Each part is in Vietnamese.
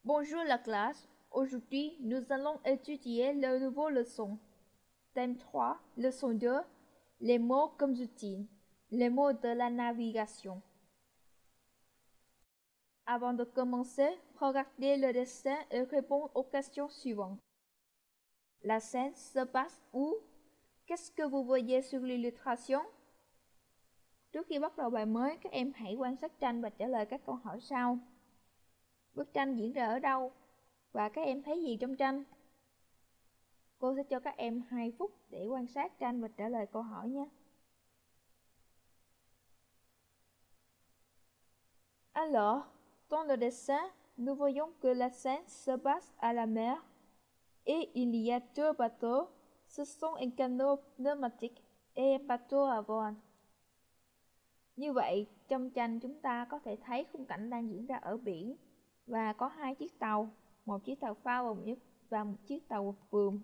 Bonjour la classe. Aujourd'hui, nous allons étudier la nouvelle leçon. Thème 3, leçon 2, les mots comme outils, les mots de la navigation. Avant de commencer, regardez le dessin et répondez aux questions suivantes. La scène se passe où? Qu'est-ce que vous voyez sur l'illustration? Trước khi bắt đầu bài mới, các em hãy quan sát tranh và trả lời các câu hỏi sau. Bức tranh diễn ra ở đâu? Và các em thấy gì trong tranh? Cô sẽ cho các em 2 phút để quan sát tranh và trả lời câu hỏi nhé. Alors, dans le dessin, nous voyons que la scène se passe à la mer et il y a 2 bateaux. Ce sont un canot pneumatique et un bateau à voile. Như vậy, trong tranh chúng ta có thể thấy khung cảnh đang diễn ra ở biển và có 2 chiếc tàu, một chiếc tàu phao và một chiếc tàu buồm.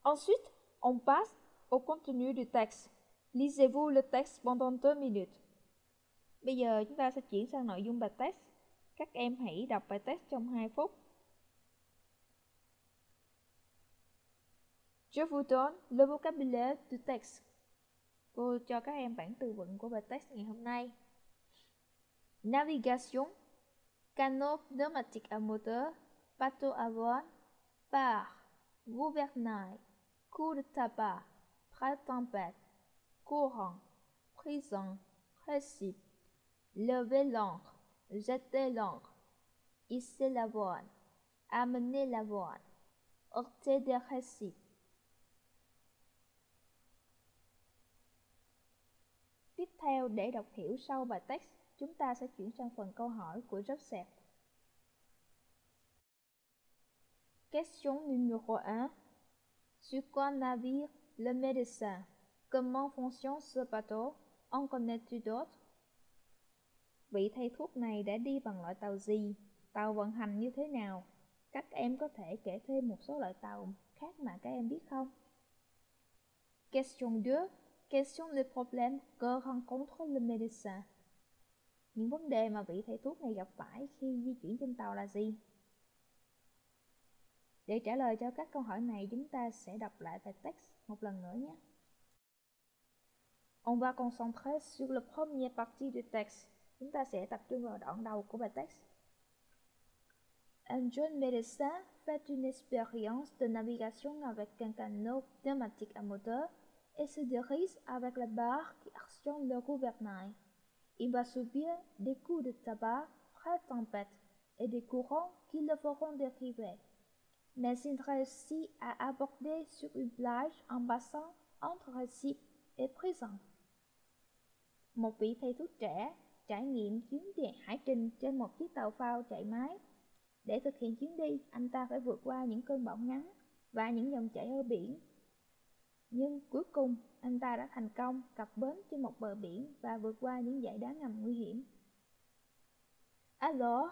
Ensuite, on passe au contenu du texte. Lisez-vous le texte pendant 2 minutes. Bây giờ chúng ta sẽ chuyển sang nội dung bài text. Các em hãy đọc bài text trong 2 phút. Je vous donne le vocabulaire du texte. Cô cho các em bản từ vựng của bài text ngày hôm nay. Navigation, canot pneumatique à moteur, bateau à voile, bar, gouvernail, coup de tabac, prêt-tempête, courant, prison, récip, lever l'ancre, jeter l'ancre, hisser la voile, amener la voile, heurter des récifs. Tiếp theo, để đọc hiểu sâu bài text, chúng ta sẽ chuyển sang phần câu hỏi của Joseph. Question numéro 1. Sur quoi navire le médecin? Comment fonctionne ce bateau? En connais-tu d'autres? Vị thầy thuốc này đã đi bằng loại tàu gì? Tàu vận hành như thế nào? Các em có thể kể thêm một số loại tàu khác mà các em biết không? Question 2. Quels sont les problèmes que rencontre le médecin? Những vấn đề mà vị thầy thuốc này gặp phải khi di chuyển trên tàu là gì? Để trả lời cho các câu hỏi này, chúng ta sẽ đọc lại bài text một lần nữa nhé. On va concentrer sur la première partie du texte. Chúng ta sẽ tập trung vào đoạn đầu của bài text. Un jeune médecin fait une expérience de navigation avec un canot pneumatique à moteur et se dirige avec la barre qui actionne le gouvernail. Il va subir des coups de tabac, prêt-tempête et des courants qui le feront dériver. Mais il réussit à aborder sur une plage en bassin entre Recife et Prison. Một vị thầy thuốc trẻ trải nghiệm chuyến đi hải trình trên một chiếc tàu phao chạy máy. Để thực hiện chuyến đi, anh ta phải vượt qua những cơn bão ngắn và những dòng chảy ở biển. Nhưng cuối cùng, anh ta đã thành công cập bến trên một bờ biển và vượt qua những dãy đá ngầm nguy hiểm. Alors,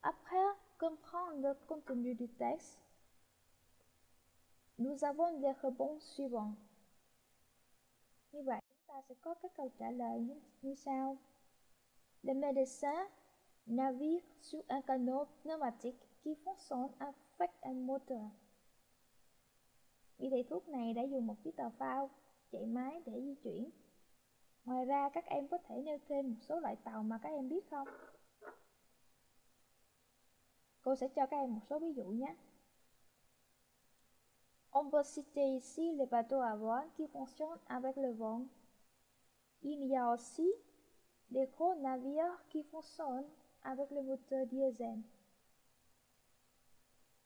après comprendre le contenu du texte, nous avons les réponses suivantes. Như vậy, chúng ta sẽ có các câu trả lời như sau. Le médecin navigue sur un canot pneumatique qui fonctionne avec un moteur. Vị thầy thuốc này đã dùng một chiếc tàu phao chạy máy để di chuyển. Ngoài ra, các em có thể nêu thêm một số loại tàu mà các em biết không? Cô sẽ cho các em một số ví dụ nhé. On peut citer ici les bateaux à voile qui fonctionnent avec le vent. Il y a aussi des gros navires qui fonctionnent avec le moteur diesel.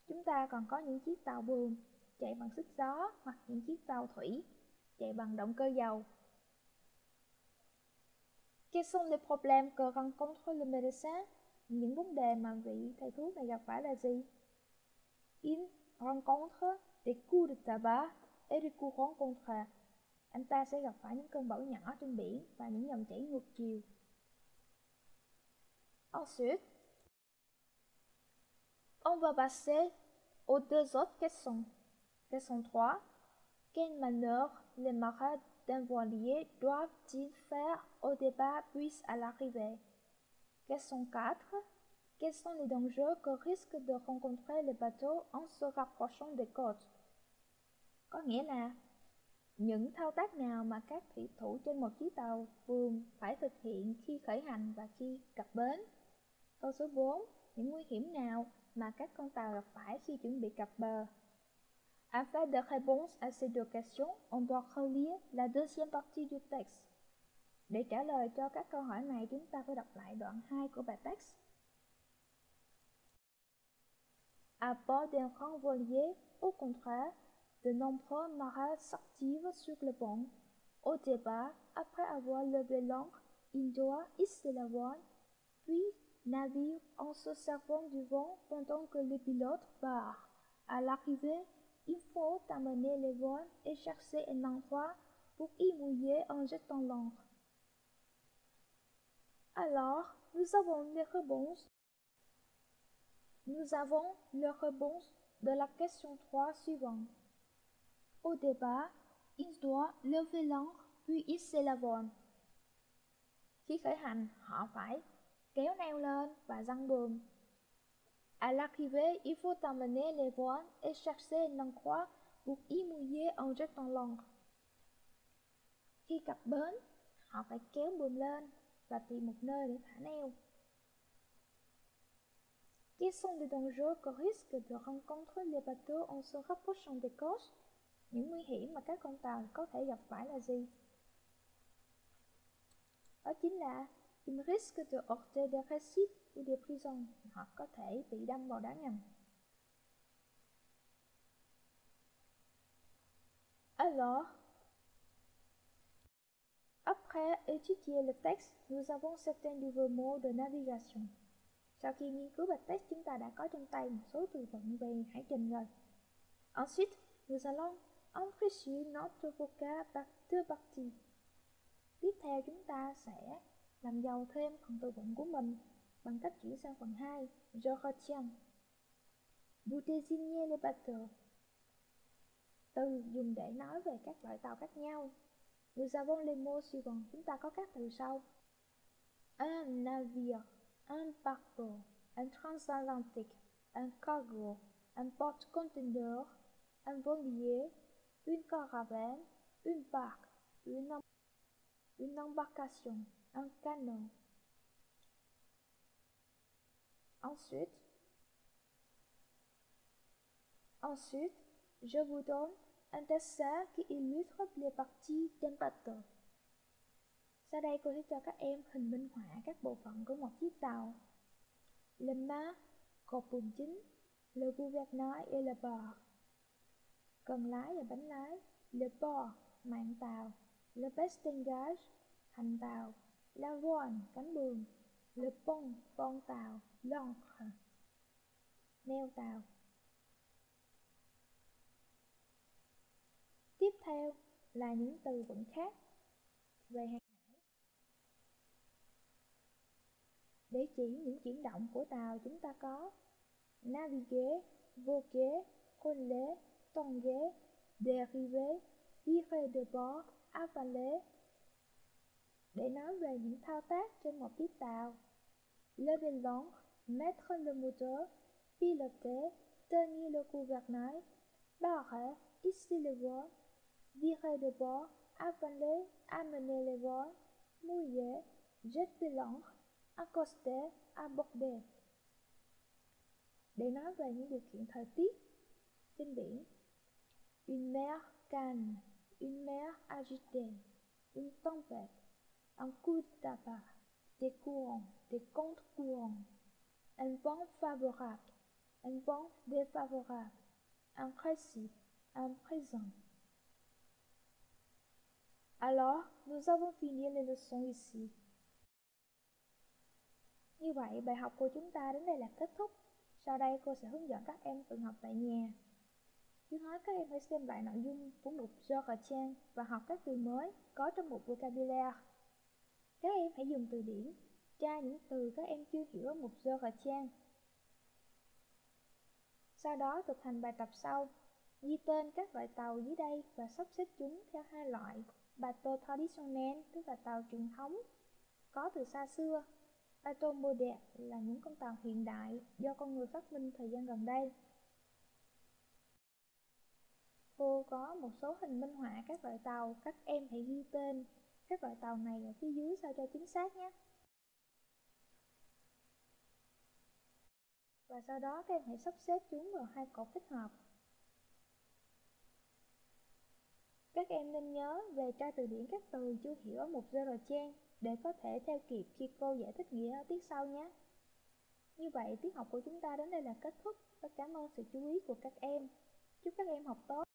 Chúng ta còn có những chiếc tàu buồm chạy bằng sức gió hoặc những chiếc tàu thủy chạy bằng động cơ dầu. Quels sont les problèmes que rencontre le médecin? Những vấn đề mà vị thầy thuốc này gặp phải là gì? Il rencontre des coups de tabac et des courants contraires. Anh ta sẽ gặp phải những cơn bão nhỏ trên biển và những dòng chảy ngược chiều. Ensuite, on va passer aux deux autres questions. Question 3. Quelle manœuvre les marins d'un voilier doivent-ils faire au départ puis à l'arrivée? Question 4. Quels sont les dangers que risque de rencontrer le bateau en se rapprochant des côtes? Có nghĩa là những thao tác nào mà các thủy thủ trên một chiếc tàu buồm phải thực hiện khi khởi hành và khi cập bến? Câu số 4. Những nguy hiểm nào mà các con tàu gặp phải khi chuẩn bị cập bờ? Afin de répondre à ces deux questions, on doit relire la deuxième partie du texte. Để trả lời cho các câu hỏi này, chúng ta phải đọc lại đoạn 2 của bài text. À bord d'un grand voilier, au contraire, de nombreux marins s'activent sur le pont. Au départ, après avoir levé l'ancre, il doit hisser la voile, puis navire en se servant du vent pendant que le pilote barre. À l'arrivée, il faut amener les voiles et chercher un endroit pour y mouiller en jetant l'ancre. Alors, nous avons le réponse de la question 3 suivante. Au départ, il doit lever l'ancre puis hisser la voile. Khi khởi hành, họ phải kéo neo lên và giăng buồm. À l'arrivée, il faut amener les voiles et chercher un endroit pour y mouiller en jetant l'ancre. Khi cập bến, họ phải kéo buồm lên và tìm một nơi để thả neo. Quels sont les dangers que risque de rencontrer les bateaux en se rapprochant des côtes? Những nguy hiểm mà các con tàu có thể gặp phải là gì? Đó chính là il risque de heurter des récifs ou des prisons. Họ có thể bị đâm vào đá ngầm. Alors, après étudier le texte, nous avons certains nouveaux mots de navigation. Sau khi nghiên cứu bài text, chúng ta đã có trong tay một số từ vựng về hải trình rồi. Ensuite, nous allons enrichir notre vocab par deux parties. Tiếp theo chúng ta sẽ làm giàu thêm phần từ vựng của mình bằng cách chuyển sang phần 2. Je retiens. Vous désignez les bateaux. Từ dùng để nói về các loại tàu khác nhau. Nous avons les mots suivants. Chúng ta có các từ sau. Un navire, un barco, un transatlantique, un cargo, un porte-conteneur, un voilier, une caravane, une barque, une embarcation, un canot. Ensuite, je vous donne un dessin qui illustre les parties d'un bateau. Sau đây cô sẽ cho các em hình minh họa các bộ phận của một chiếc tàu. Le mât, cột buồm chính, le gouvernail et le bord. Cần lái và bánh lái. Le port, mạn tàu. Le bastingage, thành tàu. La voile, cánh buồm. Le pont, con tàu. L'ancre, neo tàu. Tiếp theo là những từ vựng khác về hàng hải. Để chỉ những chuyển động của tàu, chúng ta có naviguer, voguer, rouler, tanguer, dériver, virer de bord, avaler. Để nói về những thao tác trên một chiếc tàu: lever l'ancre, mettre le moteur, piloter, tenir le gouvernail, barrer, hisser le voile, virer de bord, avaler, amener les voiles, mouiller, jeter l'ancre, accoster, aborder. Để nói về những điều kiện thời tiết trên biển: une mer calme, une mer agitée, une tempête, un coup d'abat, des courants, des contre-courants, un vent favorable, un vent défavorable, un récif, un présent. Alors, nous avons fini les leçons ici. Như vậy, bài học của chúng ta đến đây là kết thúc. Sau đây cô sẽ hướng dẫn các em tự học tại nhà. Trước hết, các em hãy xem lại nội dung của mục Je retiens và học các từ mới có trong mục vocabulaire. Các em hãy dùng từ điển tra những từ các em chưa hiểu ở mục Je retiens. Sau đó thực hành bài tập sau, ghi tên các loại tàu dưới đây và sắp xếp chúng theo hai loại bateau traditionnel tức là tàu truyền thống có từ xa xưa. Bateau moderne là những con tàu hiện đại do con người phát minh thời gian gần đây. Cô có một số hình minh họa các loại tàu, các em hãy ghi tên các loại tàu này ở phía dưới sao cho chính xác nhé. Và sau đó các em hãy sắp xếp chúng vào hai cột thích hợp. Các em nên nhớ về tra từ điển các từ chưa hiểu ở mục Zero Trang để có thể theo kịp khi cô giải thích nghĩa ở tiết sau nhé. Như vậy tiết học của chúng ta đến đây là kết thúc. Rất cảm ơn sự chú ý của các em. Chúc các em học tốt.